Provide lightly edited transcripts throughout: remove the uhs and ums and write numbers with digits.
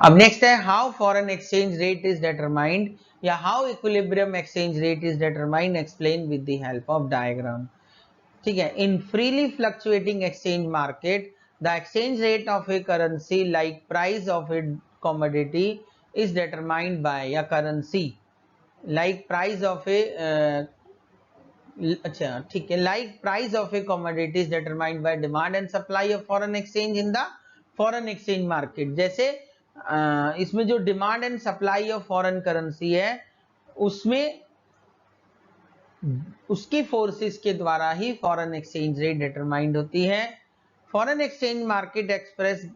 अब नेक्स्ट है how foreign exchange rate is determined या how equilibrium exchange rate is determined, explain with the help of diagram. ठीक है, in freely fluctuating exchange market the exchange rate of a currency like price of a commodity is determined by, या currency like price of a अच्छा ठीक है, like price of a commodity is determined by demand and supply of foreign exchange in the foreign exchange market. जैसे इसमें जो demand and supply of foreign currency है उसमें उसकी फोर्सेस के द्वारा ही फॉरेन एक्सचेंज रेट डिटरमाइंड होती है। Foreign exchange market express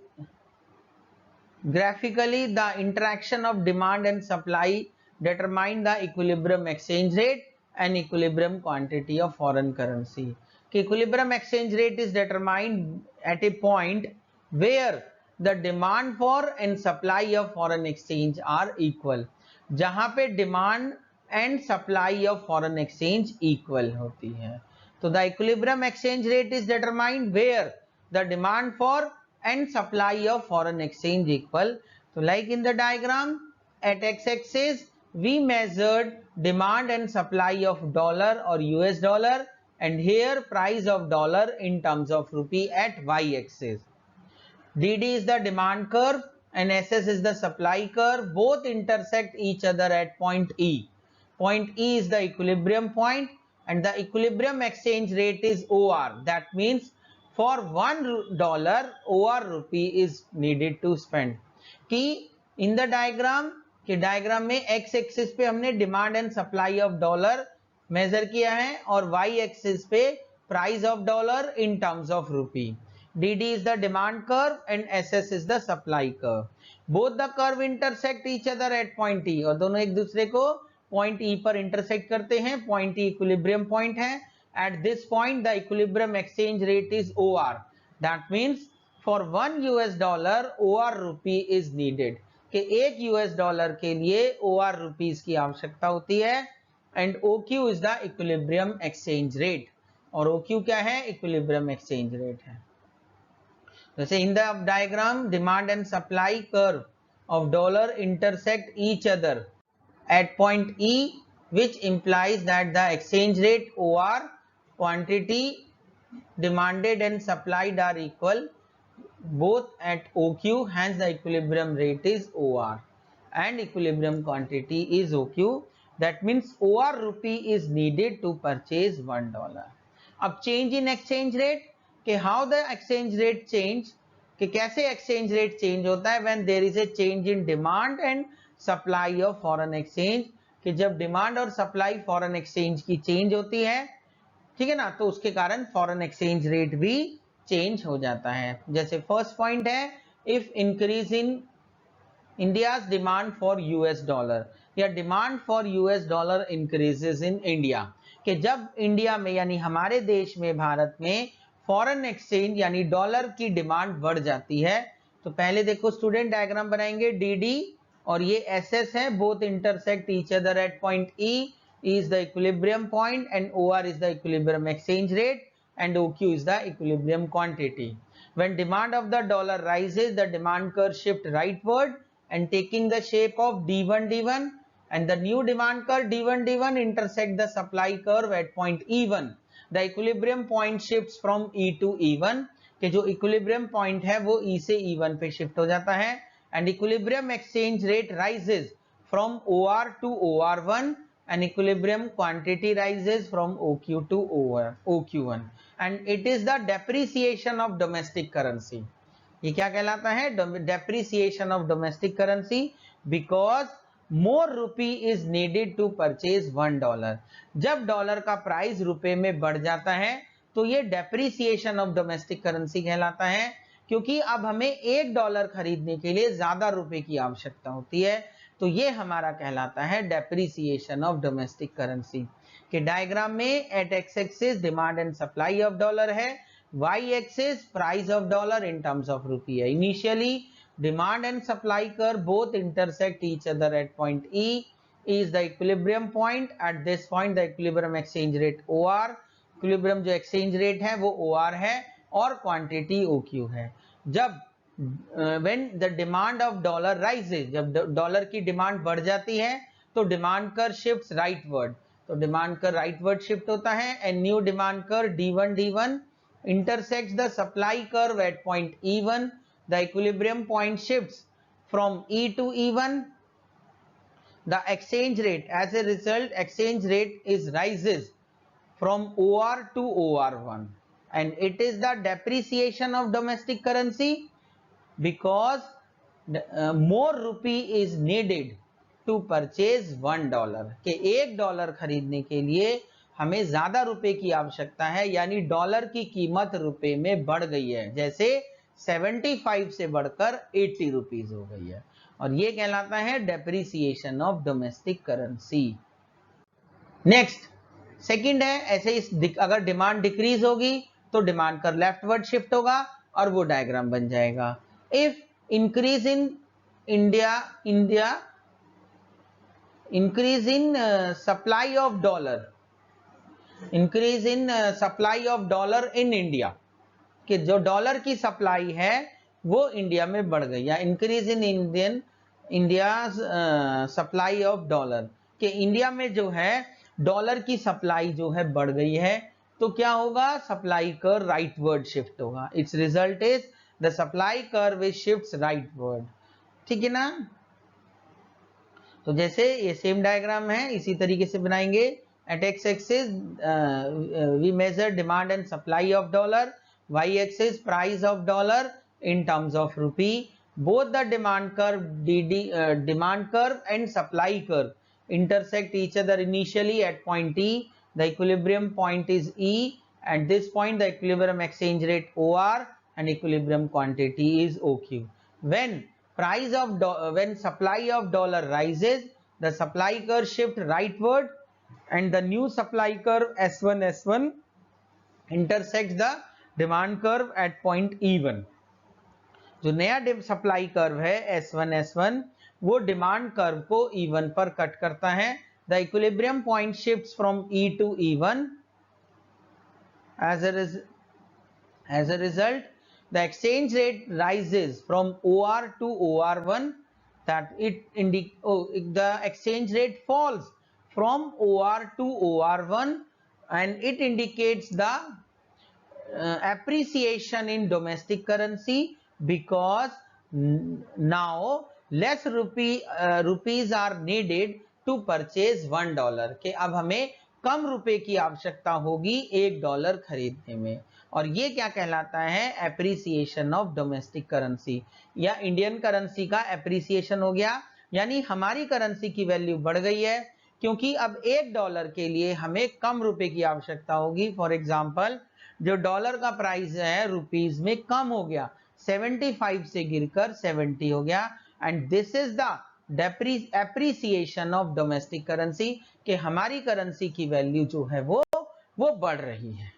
graphically the interaction of demand and supply determine the equilibrium exchange rate and equilibrium quantity of foreign currency. Equilibrium exchange rate is determined at a point where the demand for and supply of foreign exchange are equal. जहां पे demand and supply of foreign exchange equal होती है, तो the equilibrium exchange rate is determined where the demand for and supply of foreign exchange equal. So like in the diagram, at x-axis we measured demand and supply of dollar or US dollar, and here price of dollar in terms of rupee at y-axis. DD is the demand curve and SS is the supply curve. Both intersect each other at point E. Point E is the equilibrium point and the equilibrium exchange rate is OR. That means for $1 OR rupee is needed to spend. कि in the diagram कि diagram में X axis पे हमने demand and supply of dollar measure किया है और Y axis पे price of dollar in terms of rupee. D is the demand curve and S is the supply curve. Both the curve intersect each other at point E, और दोनों एक दूसरे को point ई पर इंटरसेक्ट करते हैं। Point E equilibrium point है। At this point the equilibrium exchange rate is O R. That means for $1 OR rupee is needed, कि एक यूएस डॉलर के लिए OR रुपीस की आवश्यकता होती है। And OQ is the equilibrium exchange rate, और OQ क्या है? इक्विलिब्रियम एक्सचेंज रेट है। जैसे in the diagram demand and supply curve of dollar intersect each other at point E, which implies that the exchange rate OR quantity demanded and supplied are equal both at OQ, hence the equilibrium rate is OR and equilibrium quantity is OQ. That means OR rupee is needed to purchase $1. अब change in exchange rate, कि how the exchange rate change, कि कैसे exchange rate change होता है when there is a change in demand and supply of foreign exchange, कि जब demand और supply foreign exchange की चेंज होती है, ठीक है ना, तो उसके कारण फॉरेन एक्सचेंज रेट भी चेंज हो जाता है। जैसे फर्स्ट पॉइंट है, if increase in India's demand for US dollar, या demand for US dollar increases in India, कि जब इंडिया में यानी हमारे देश में, भारत में फॉरेन एक्सचेंज यानी डॉलर की डिमांड बढ़ जाती है, तो पहले देखो स्टूडेंट डायग्राम बनाएंगे। डी और ये एस है, both intersect each other at point e is the equilibrium point and OR is the equilibrium exchange rate and OQ is the equilibrium quantity. When demand of the dollar rises, the demand curve shift rightward and taking the shape of D1 and the new demand curve D1 intersect the supply curve at point E1. The equilibrium point shifts from E to E1, कि जो equilibrium point है वो E से E1 पे shift हो जाता है, and equilibrium exchange rate rises from OR to OR1 and equilibrium quantity rises from OQ to OQ1 and it is the depreciation of domestic currency. ये क्या कहलाता है? depreciation of domestic currency because more rupee is needed to purchase $1. जब dollar का price रुपए में बढ़ जाता है तो ये depreciation of domestic currency कहलाता है, क्योंकि अब हमें $1 खरीदने के लिए ज्यादा रुपए की आवश्यकता होती है, तो ये हमारा कहलाता है डेप्रिसिएशन ऑफ डोमेस्टिक करेंसी। के डायग्राम में at x axis demand and supply of dollar है, y axis price of dollar in terms of rupee है। Initially demand and supply curve both intersect each other at point e is the equilibrium point. At this point the equilibrium exchange rate OR, equilibrium जो exchange rate है वो OR है और quantity OQ है। जब when the demand of dollar rises, जब dollar की demand बढ़ जाती है तो डिमांड कर्व शिफ्ट्स राइटवर्ड, तो डिमांड कर्व राइटवर्ड शिफ्ट होता है and new demand curve D1 intersects the supply curve at point E1, the equilibrium point shifts from E to E1, the exchange rate, as a result exchange rate is rises from OR to OR1 and it is the depreciation of domestic currency because more rupee is needed to purchase $1 के $1 खरीदने के लिए हमें ज्यादा रुपए की आवश्यकता है, यानी डॉलर की कीमत रुपए में बढ़ गई है, जैसे 75 से बढ़कर 80 रुपीज हो गई है और ये कहलाता है depreciation of domestic currency. Next second है, ऐसे अगर डिमांड डिक्रीज होगी तो डिमांड कर लेफ्टवर्ड शिफ्ट होगा और वो डायग्राम बन जाएगा। If increase in increase in supply of dollar, increase in supply of dollar in India, कि जो डॉलर की सप्लाई है वो इंडिया में बढ़ गई, या increase in India supply of dollar, कि इंडिया में जो है डॉलर की सप्लाई जो है बढ़ गई है, तो क्या होगा, सप्लाई कर्व राइटवर्ड शिफ्ट होगा। It's result is the supply curve is shifts rightward. ठीक है ना, तो जैसे ये सेम डायग्राम है इसी तरीके से बनाएंगे। At x axis we measure demand and supply of dollar, Y axis price of dollar in terms of rupee, both the demand curve and supply curve intersect each other initially at point E. The equilibrium point is E. At this point the equilibrium exchange rate OR and equilibrium quantity is OQ. When supply of dollar rises, the supply curve shift rightward and the new supply curve S1 intersects the demand curve at point E1. जो नया supply curve है S1 वो demand curve को E1 पर cut करता है। The equilibrium point shifts from E to E1। as a result the exchange rate rises from OR to OR1, that the exchange rate falls from OR to OR1 and it indicates the appreciation in domestic currency because now less rupees are needed to purchase $1, के अब हमें कम रुपए की आवश्यकता होगी $1 खरीदने में, और ये क्या कहलाता है, एप्रिसिएशन ऑफ डोमेस्टिक करेंसी, या इंडियन करेंसी का एप्रिसिएशन हो गया, यानी हमारी करेंसी की वैल्यू बढ़ गई है क्योंकि अब $1 के लिए हमें कम रुपए की आवश्यकता होगी। फॉर एग्जांपल जो डॉलर का प्राइस है रुपीज में कम हो गया, 75 से गिरकर 70 हो गया, and this is the appreciation of domestic currency, कि हमारी करेंसी की वैल्यू जो है वो बढ़ रही है।